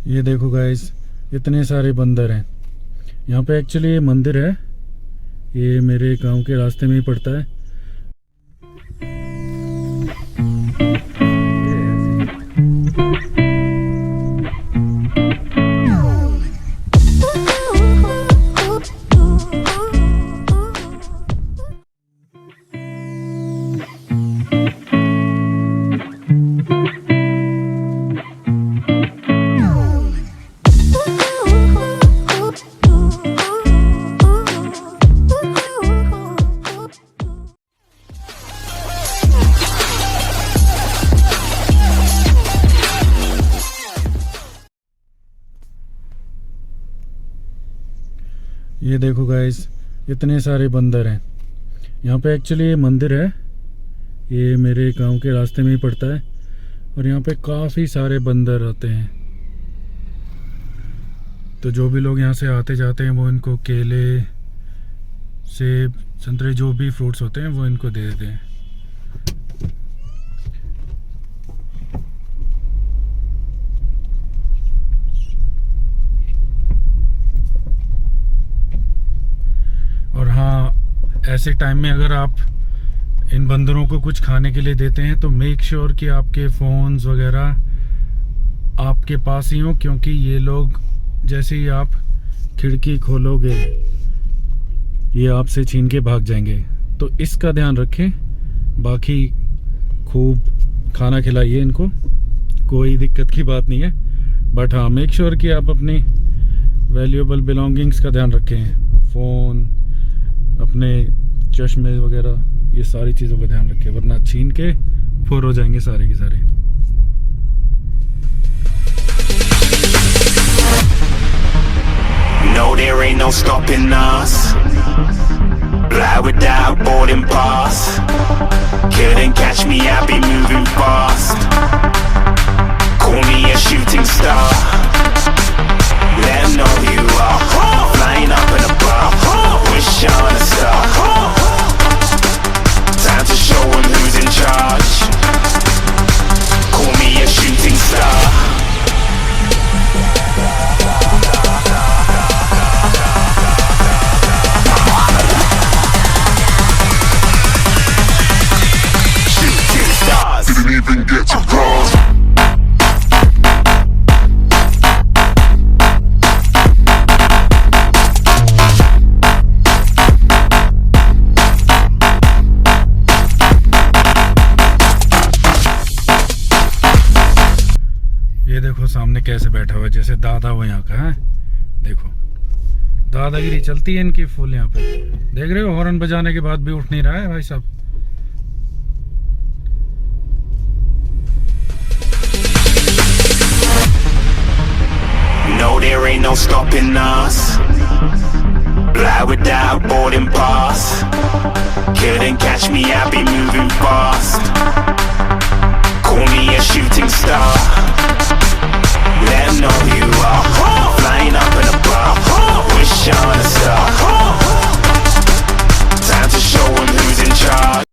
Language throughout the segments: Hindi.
ये देखो गाइस, इतने सारे बंदर हैं यहाँ पे। एक्चुअली ये मंदिर है, ये मेरे गांव के रास्ते में ही पड़ता है। ये देखो गाइस, इतने सारे बंदर हैं यहाँ पे। एक्चुअली ये मंदिर है, ये मेरे गांव के रास्ते में ही पड़ता है। और यहाँ पे काफ़ी सारे बंदर आते हैं। तो जो भी लोग यहाँ से आते जाते हैं वो इनको केले, सेब, संतरे, जो भी फ्रूट्स होते हैं वो इनको दे देते हैं। और हाँ, ऐसे टाइम में अगर आप इन बंदरों को कुछ खाने के लिए देते हैं तो मेक श्योर कि आपके फ़ोन्स वगैरह आपके पास ही हो, क्योंकि ये लोग जैसे ही आप खिड़की खोलोगे ये आपसे छीन के भाग जाएंगे। तो इसका ध्यान रखें। बाकी खूब खाना खिलाइए इनको, कोई दिक्कत की बात नहीं है। बट हाँ, मेक श्योर कि आप अपनी वैल्यूएबल बिलोंगिंग्स का ध्यान रखें। फ़ोन, अपने चश्मे वगैरह, ये सारी चीज़ों का ध्यान रखें, वरना छीन के फुर हो जाएंगे सारे के सारे। No, there ain't no stopping us. Fly without boarding pass. Couldn't catch me, I be moving fast. Call me a shooting star. Let 'em know who you are. Flying up in a bar. Wish on a star. Time to show 'em who's in charge. Call me a shooting star. Shooting stars. Didn't even get to cross. ये देखो सामने कैसे बैठा हुआ है, जैसे दादा वो यहाँ का है। देखो दादागिरी चलती है इनकी फुल यहाँ पे। देख रहे हो, हॉर्न बजाने के बाद भी उठ नहीं रहा है भाई साहब। No, there ain't no stopping us. Fly without boarding pass. Couldn't catch me, I be moving fast. Call me a shooting star. Let 'em know who you are. Flying up in a bar. Wish on a star. Time to show 'em who's in charge.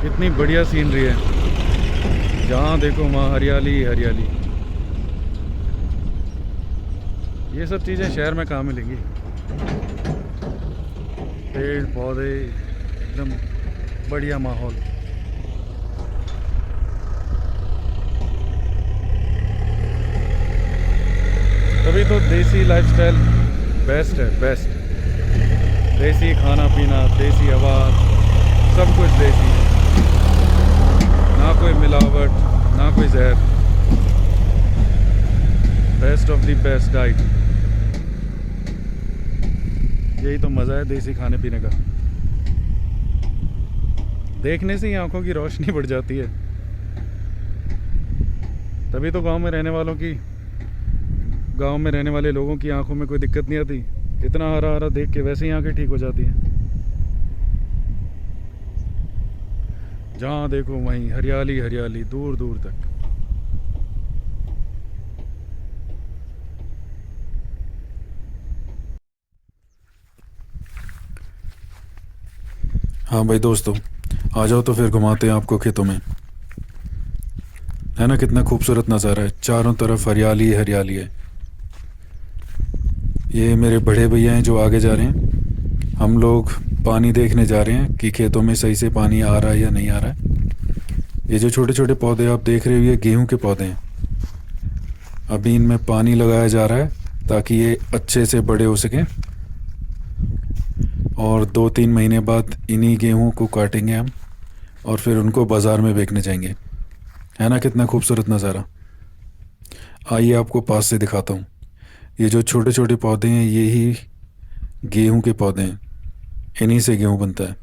कितनी बढ़िया सीनरी है, जहाँ देखो वहाँ हरियाली हरियाली। ये सब चीज़ें शहर में कहाँ मिलेंगी। पेड़ पौधे, एकदम बढ़िया माहौल। तभी तो देसी लाइफस्टाइल बेस्ट है, बेस्ट। देसी खाना पीना, देसी हवा, सब कुछ देसी, ना कोई मिलावट, ना कोई जहर। Best of the best diet. यही तो मज़ा है देसी खाने पीने का। देखने से ही आंखों की रोशनी बढ़ जाती है। तभी तो गांव में रहने वाले लोगों की आंखों में कोई दिक्कत नहीं आती। इतना हरा हरा देख के वैसे ही आंखें ठीक हो जाती हैं। जहाँ देखो वहीं हरियाली हरियाली, दूर दूर तक। हाँ भाई दोस्तों, आ जाओ तो फिर घुमाते हैं आपको खेतों में। है ना, कितना खूबसूरत नज़ारा है, चारों तरफ हरियाली ही हरियाली है। ये मेरे बड़े भैया हैं जो आगे जा रहे हैं। हम लोग पानी देखने जा रहे हैं कि खेतों में सही से पानी आ रहा है या नहीं आ रहा है। ये जो छोटे छोटे पौधे आप देख रहे हो, ये गेहूं के पौधे हैं। अभी इनमें पानी लगाया जा रहा है ताकि ये अच्छे से बड़े हो सकें, और 2-3 महीने बाद इन्हीं गेहूं को काटेंगे हम और फिर उनको बाज़ार में बेचने जाएंगे। है ना, कितना खूबसूरत नज़ारा। आइए आपको पास से दिखाता हूँ। ये जो छोटे छोटे पौधे हैं, ये ही गेहूं के पौधे हैं। इन्हीं से गेहूं बनता है।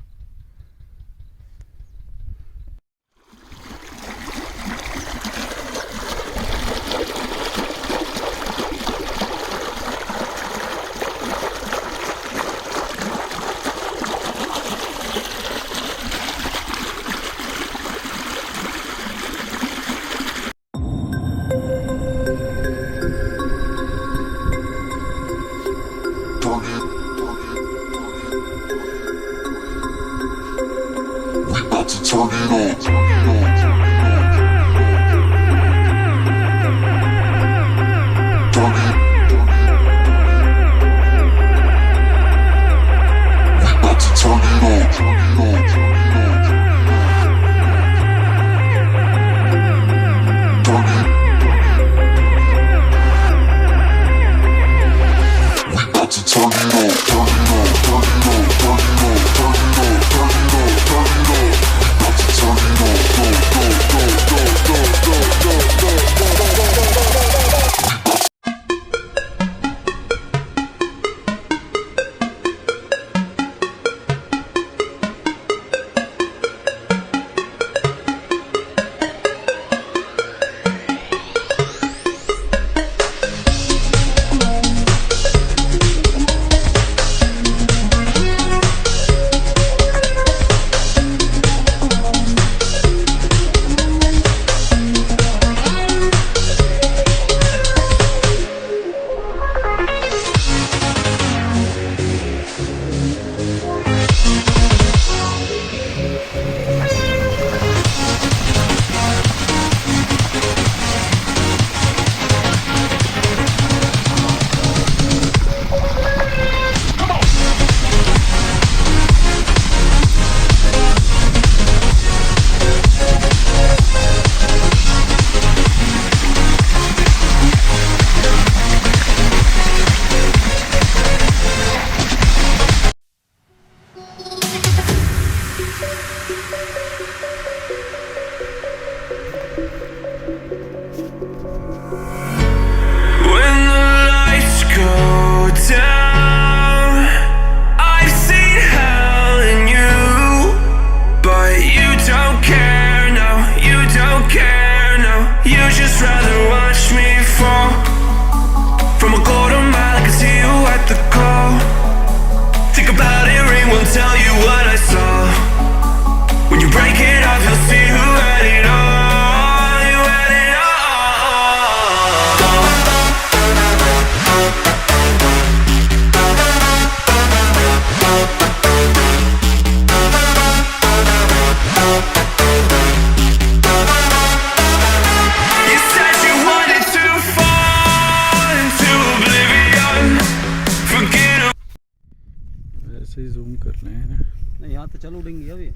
ऐसे ही जूम कर रहे हैं। नहीं यहाँ तो चल उड़ेंगी अभी।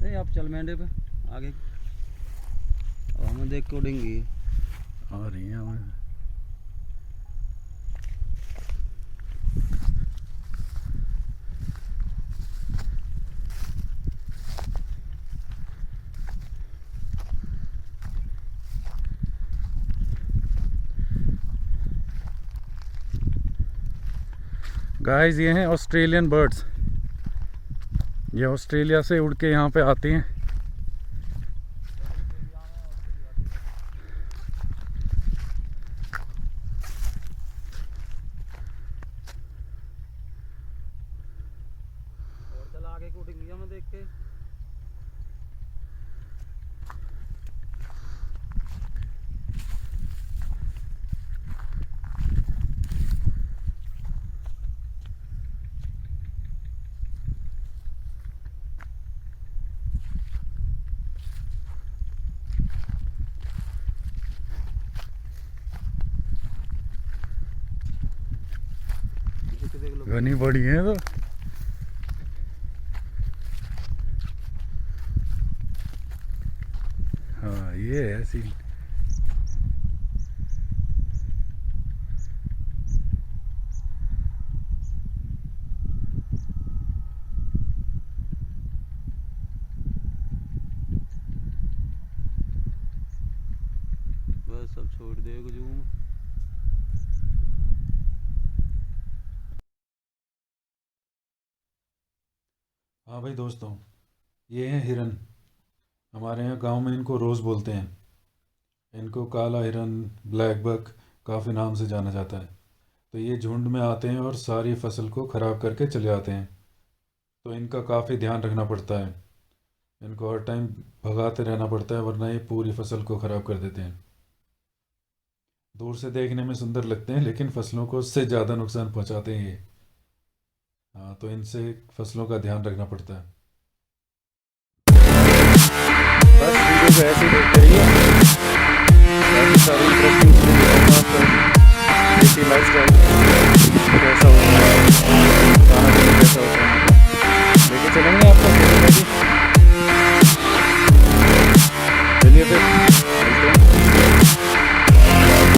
नहीं आप चल मेंढे पे आगे, अब हमें देख के उड़ेंगी। आ रही हैं हमें। गाइस, ये हैं ऑस्ट्रेलियन बर्ड्स। ये ऑस्ट्रेलिया से उड़ के यहाँ पे आती हैं। और चल आगे को उड़ेंगी हमें देख के। घनी बड़ी है तो। हाँ ये है सीन। बस सब छोड़ दे जूम। हाँ भाई दोस्तों, ये हैं हिरन। हमारे यहाँ गांव में इनको रोज़ बोलते हैं। इनको काला हिरन, ब्लैक बक काफ़ी नाम से जाना जाता है। तो ये झुंड में आते हैं और सारी फसल को ख़राब करके चले जाते हैं। तो इनका काफ़ी ध्यान रखना पड़ता है। इनको हर टाइम भगाते रहना पड़ता है, वरना ये पूरी फसल को ख़राब कर देते हैं। दूर से देखने में सुंदर लगते हैं, लेकिन फसलों को उससे ज़्यादा नुकसान पहुंचाते हैं ये। हाँ, तो इनसे फसलों का ध्यान रखना पड़ता है। बस वीडियो को ऐसे ही देखते रहिए। ऐसे सारे इंटरेस्टिंग चीज़ें दिखाऊंगा आपको। देसी लाइफ स्टाइल कैसा हो